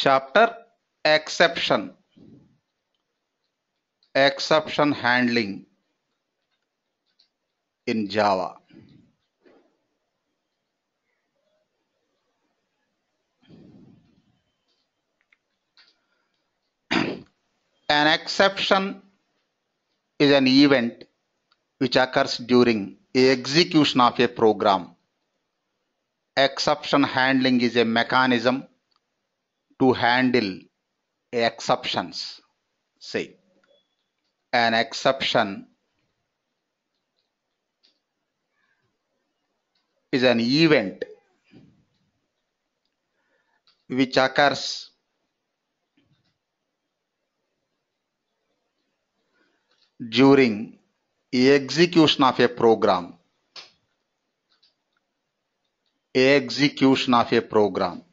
Chapter Exception Handling in Java. An exception is an event which occurs during execution of a program. Exception handling is a mechanism to handle exceptions. Say, an exception is an event which occurs during execution of a program. Execution of a program.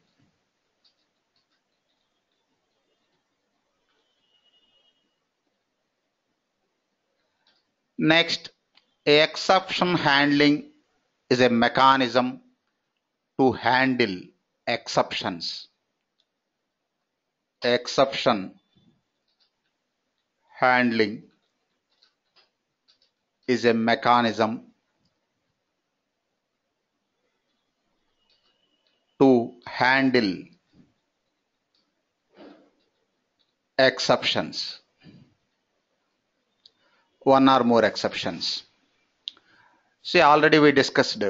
Next, exception handling is a mechanism to handle exceptions. Exception handling is a mechanism to handle exceptions. One or more exceptions. See, already we discussed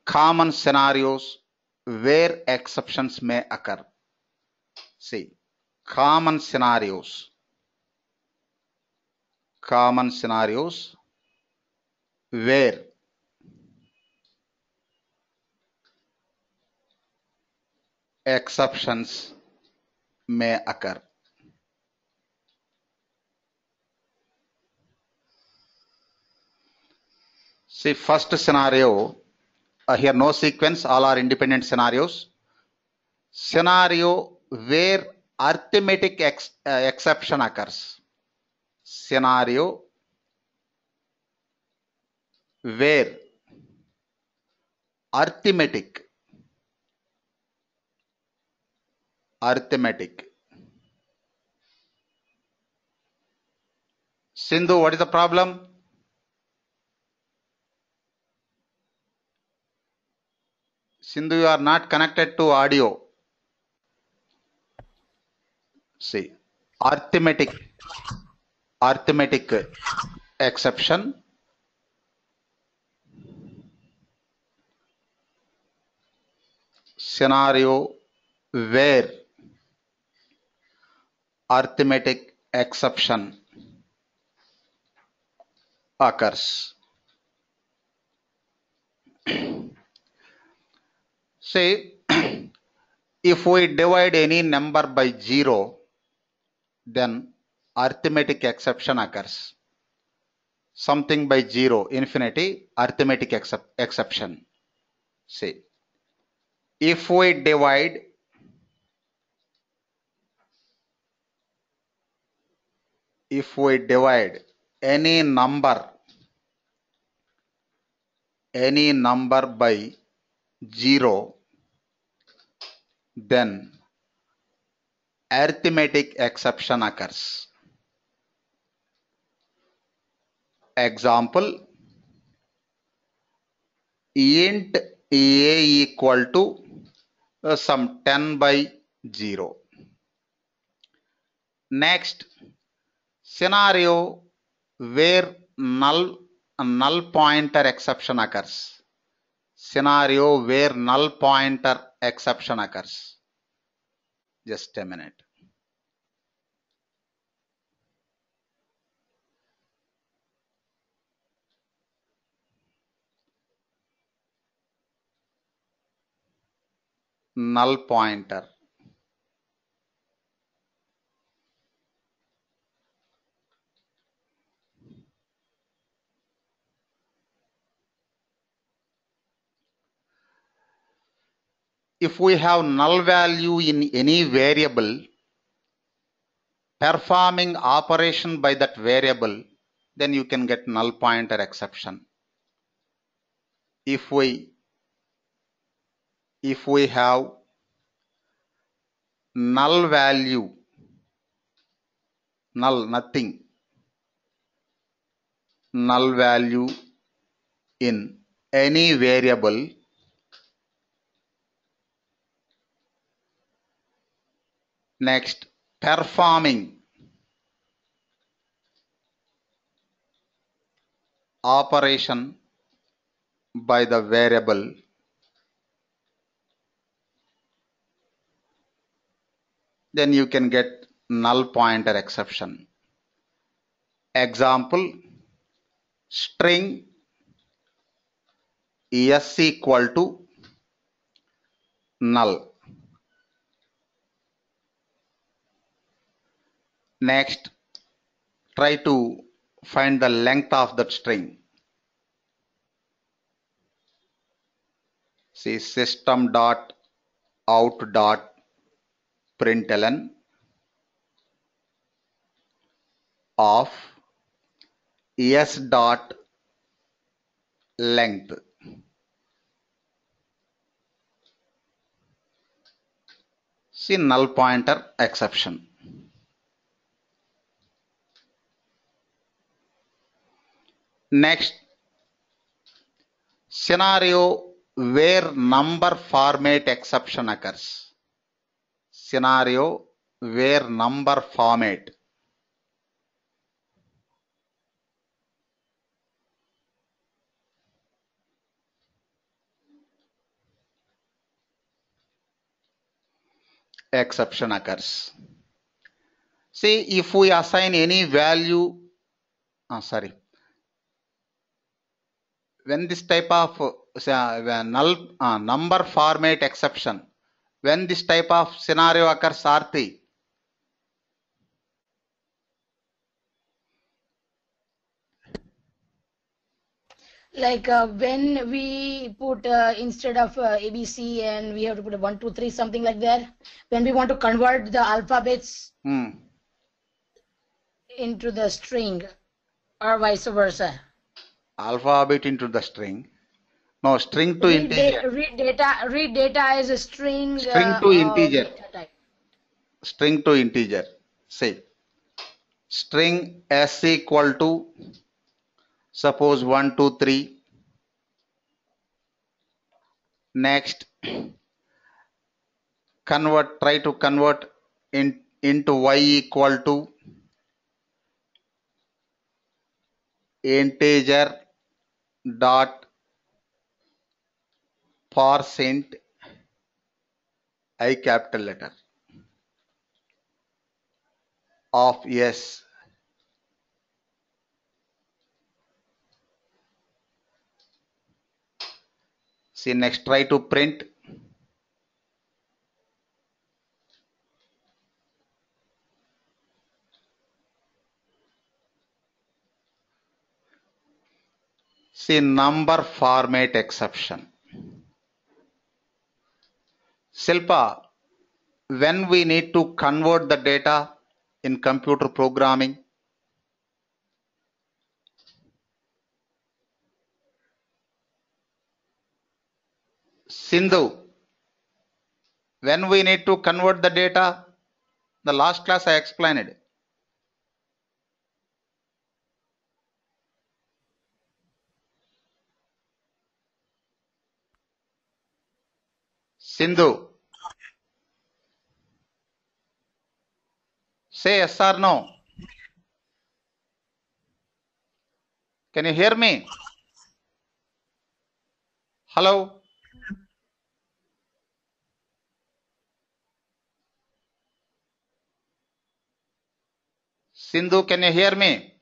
common scenarios where exceptions may occur. See, common scenarios where exceptions may occur. See, first scenario, here no sequence, all are independent scenarios. Scenario where arithmetic exception occurs. Scenario where arithmetic. Sindhu, what is the problem? Sindhu, you are not connected to audio. See, arithmetic exception. Scenario where arithmetic exception occurs. Say, if we divide any number by 0, then arithmetic exception occurs. Something by 0, infinity, arithmetic exception. Say, if we divide any number by 0, then arithmetic exception occurs. Example, int a equal to some 10 by 0. Next, scenario where null pointer exception occurs. Scenario where null pointer exception occurs. Just a minute. Null pointer. If we have null value in any variable performing operation by that variable, then you can get null pointer exception. If we have null value, null, nothing, null value in any variable next performing operation by the variable then you can get null pointer exception. Example, string s equal to null. Next, try to find the length of that string. See system dot out dot println of s dot length. See null pointer exception. Next, scenario where number format exception occurs. Scenario where number format. Exception occurs. See, if we assign any value, when this type of null number format exception, when this type of scenario occurs, Arthi, like when we put instead of ABC and we have to put a 1, 2, 3, something like that. When we want to convert the alphabets into the string, or vice versa. Alphabet into the string. No, string to integer. Read data as a string. String to integer. String to integer. Say string s equal to suppose 1, 2, 3. Next, try to convert into y equal to integer dot %, I capital letter of s. See, next try to print see number format exception. Silpa, when we need to convert the data in computer programming, Sindhu, when we need to convert the data, the last class I explained it. Sindhu, say yes or no. Can you hear me? Hello? Sindhu, can you hear me?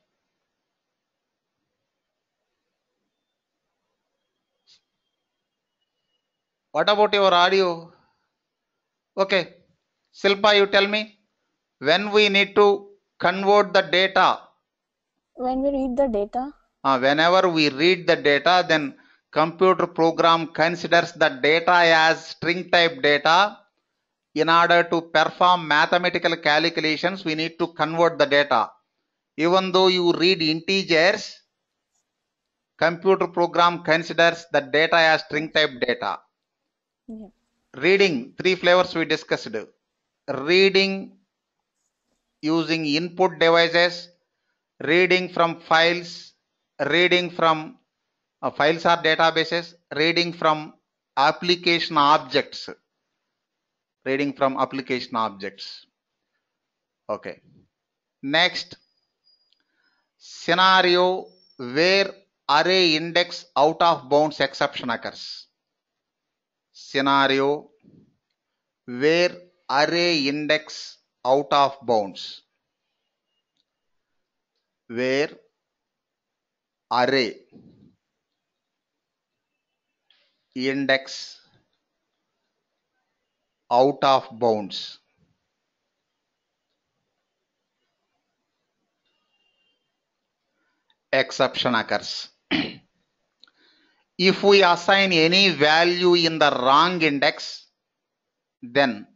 What about your audio? Okay. Silpa, you tell me. When we need to convert the data. When we read the data. Whenever we read the data, then computer program considers the data as string type data. In order to perform mathematical calculations, we need to convert the data. Even though you read integers, computer program considers the data as string type data. Yeah. Reading, 3 flavors we discussed. reading using input devices, reading from files, reading from files or databases, reading from application objects, reading from application objects. Okay. Next, scenario where array index out of bounds exception occurs. Scenario where array index out of bounds, where array index out of bounds exception occurs. If we assign any value in the wrong index, then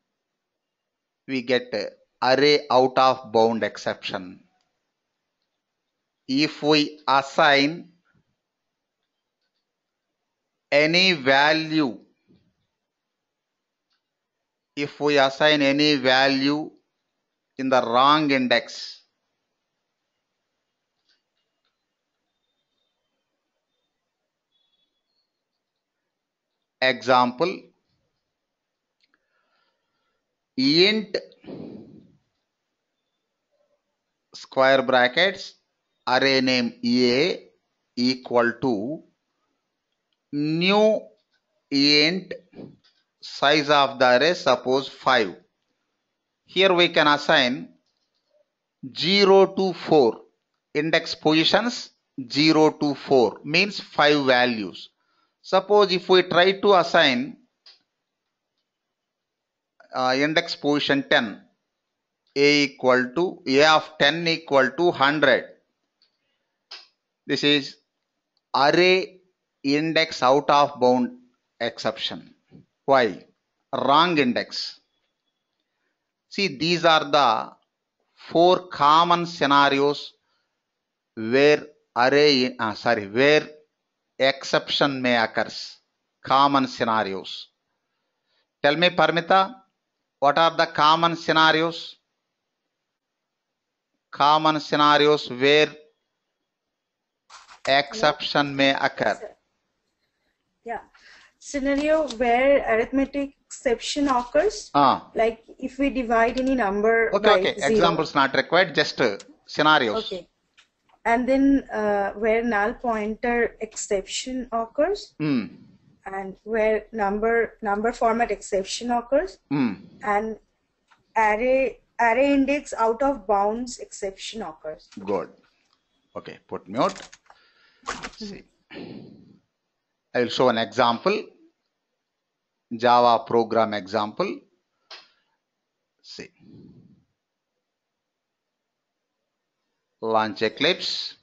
we get array out of bound exception. If we assign any value, in the wrong index, example, int square brackets array name A equal to new int size of the array, suppose 5. Here we can assign 0 to 4 index positions. 0 to 4 means 5 values. Suppose if we try to assign index position 10, a of 10 equal to 100. This is array index out of bound exception. Why? Wrong index. See, these are the 4 common scenarios where where exception may occurs. Common scenarios. Tell me, Parmita, what are the common scenarios? Common scenarios where exception may occur. Yeah. Scenario where arithmetic exception occurs. Like if we divide any number by 0. Examples not required, just scenarios. Okay. And then where null pointer exception occurs. And where number format exception occurs. And array index out of bounds exception occurs. Good. Okay, put mute. See. I will show an example. Java program example. See. Launch Eclipse.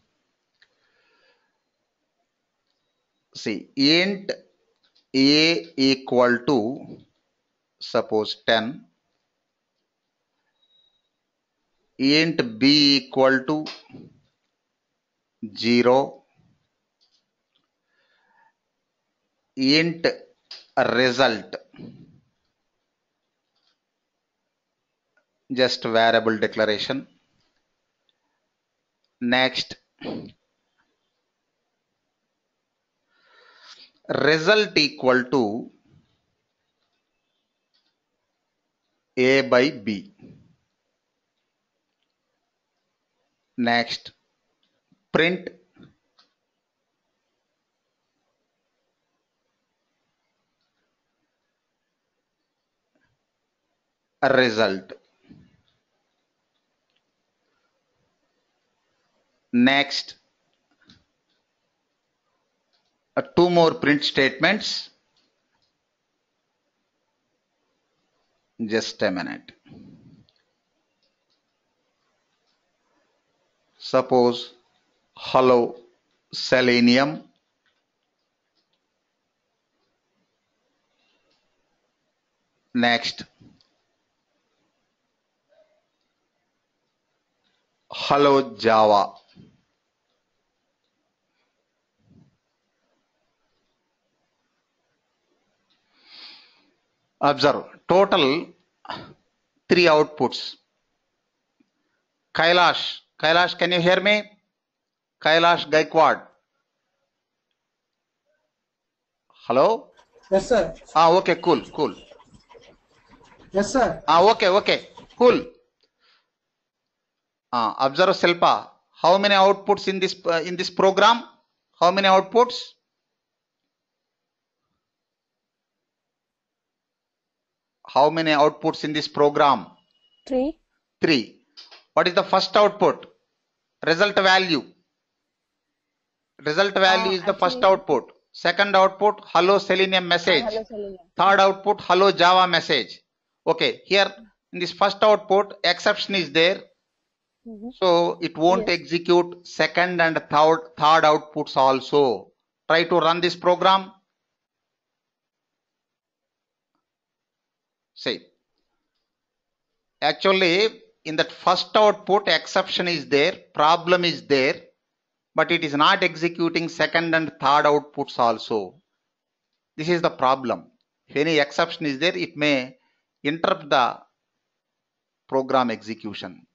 See, int a equal to, suppose 10. Int b equal to 0. Int result, just variable declaration. Next, result equal to a by b. Next, print a result. Next, 2 more print statements. Just a minute. Suppose hello selenium. Next, hello Java. Observe, total 3 outputs. Kailash, can you hear me? Kailash Gaikwad. Hello? Yes, sir. Okay, cool. Yes, sir. Okay, cool. Observe Silpa. How many outputs in this program? How many outputs? How many outputs in this program? 3. 3. What is the first output? Result value. Result value is the first output. Second output, hello Selenium message. Hello, Selenium. Third output, hello Java message. Okay, here in this first output, exception is there. So it won't execute second and third outputs also. Try to run this program. See, actually in that first output, exception is there, problem is there, but it is not executing second and third outputs also. This is the problem. If any exception is there, it may interrupt the program execution.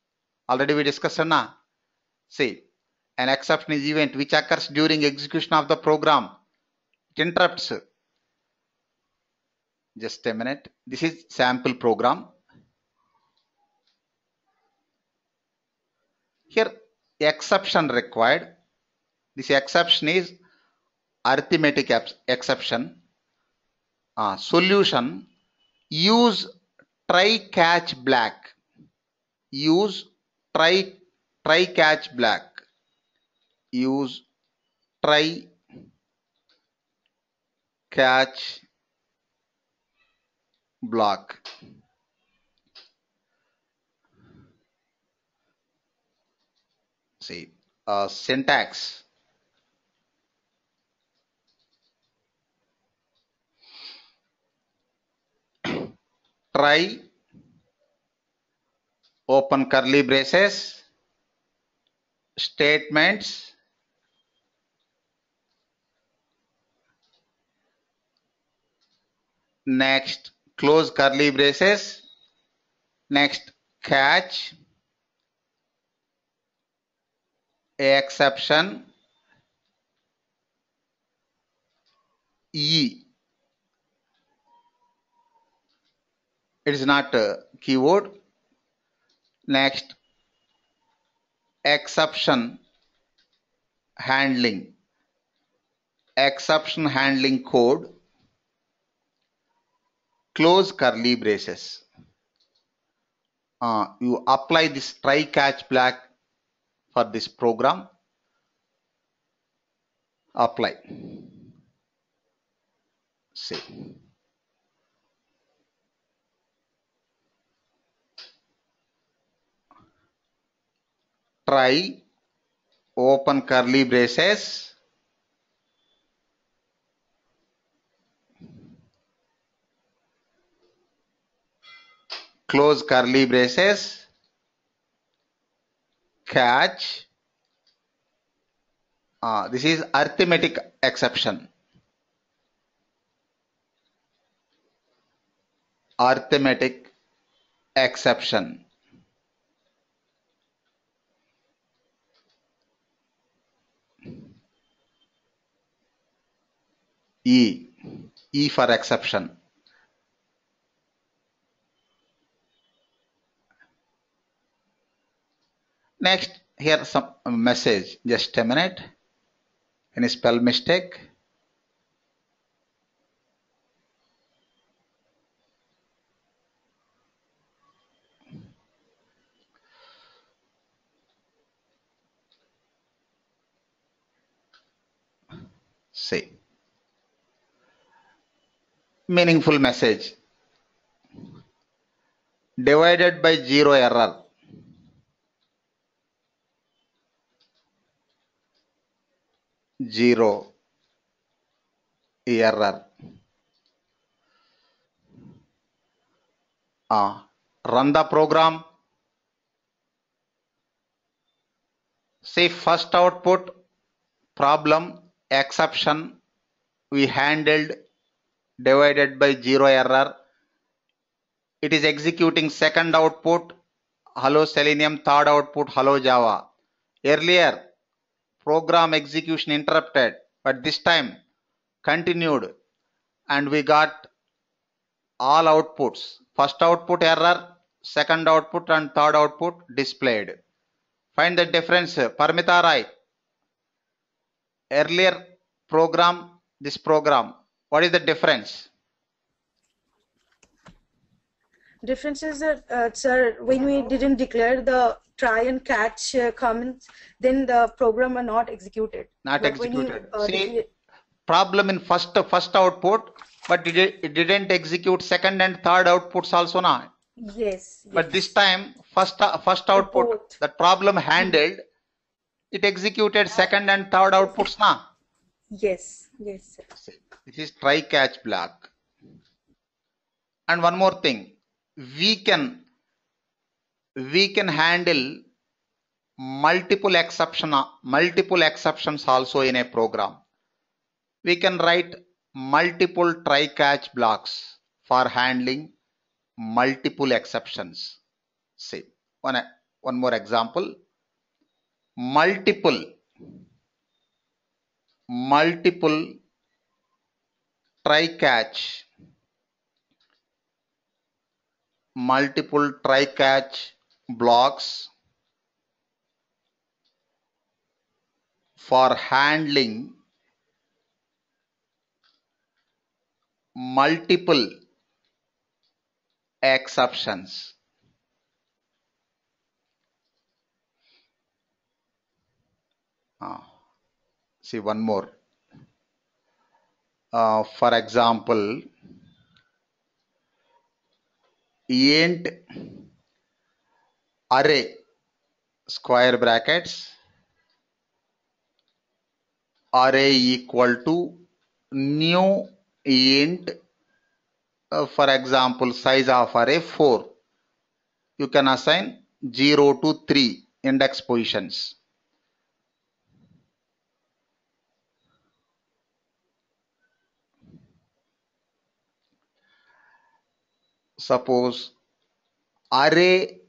Already we discussed, na? See, an exception is event which occurs during execution of the program. It interrupts. Just a minute. This is sample program. Here, exception required. This exception is arithmetic exception. Solution, use try catch black. Use try catch black. Use try catch block. See, syntax. Try, open curly braces, statements, next close curly braces, next catch, exception, E. It is not a keyword. Next, exception handling. Exception handling code. Close curly braces. You apply this try catch black for this program. Apply. See. Try, open curly braces, close curly braces, catch. This is arithmetic exception. Arithmetic exception. E for exception. Next, here some message. Just a minute. Any spell mistake? See. Meaningful message. Divided by 0 error. Zero error. Run the program. See, first output problem exception we handled, divided by 0 error. it is executing second output, hello Selenium, third output, hello Java. Earlier, program execution interrupted, but this time continued, and we got all outputs. First output error, second output and third output displayed. Find the difference. Parmita Rai, earlier program, this program, what is the difference? Difference is that, sir, when we didn't declare the try and catch comments, then the program are not executed. Not but executed. When you, See, problem in first output, but it didn't execute second and third outputs also now. Yes. But this time, first output, the problem handled, it executed second and third outputs now. Yes. Yes, sir. This is try catch block. And one more thing, we can handle multiple exceptions also in a program. We can write multiple try catch blocks for handling multiple exceptions. See, one more example. Multiple try catch blocks for handling multiple exceptions. See one more. For example, int array square brackets array equal to new int, for example, size of array 4. You can assign 0 to 3 index positions. Suppose array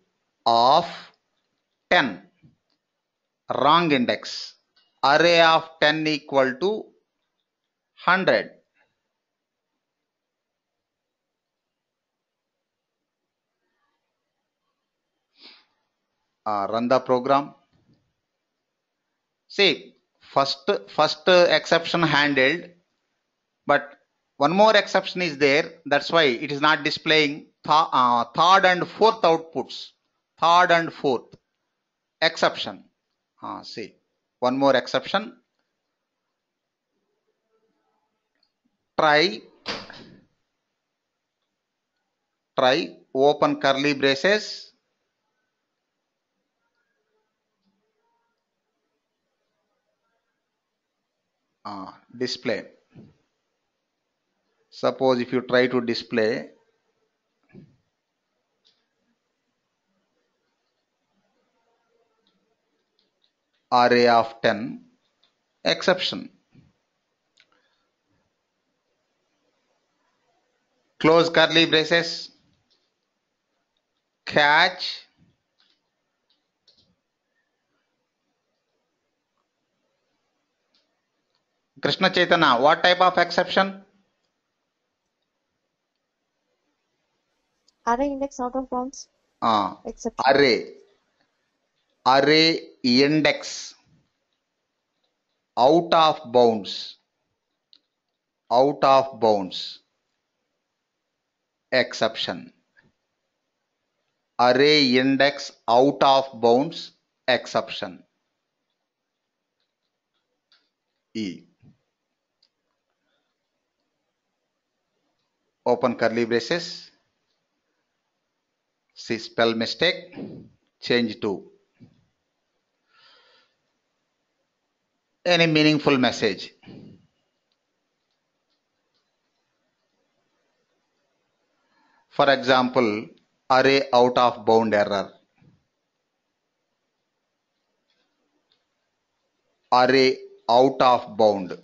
of 10, wrong index, array of 10 equal to 100. Run the program. See, first exception handled, but one more exception is there. That's why it is not displaying third and fourth outputs. Third and fourth exception. See, one more exception. Try open curly braces. Display. Suppose if you try to display array of 10 exception. Close curly braces. Catch Krishna Chaitanya, what type of exception? Array index out of bounds. Array index out of bounds. Exception. Array index out of bounds exception. E. Open curly braces. See spell mistake. Change to any meaningful message. For example, array out of bound error. Array out of bound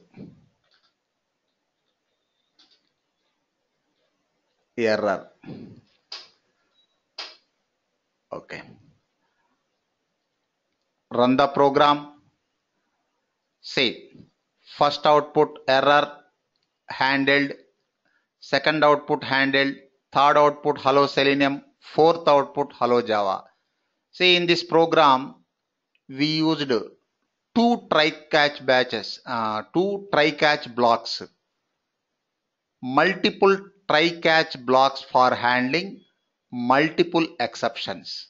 error. Okay. Run the program. Say, first output error handled, second output handled, third output hello Selenium, fourth output hello Java. See, in this program, we used two try-catch blocks, multiple try-catch blocks for handling multiple exceptions.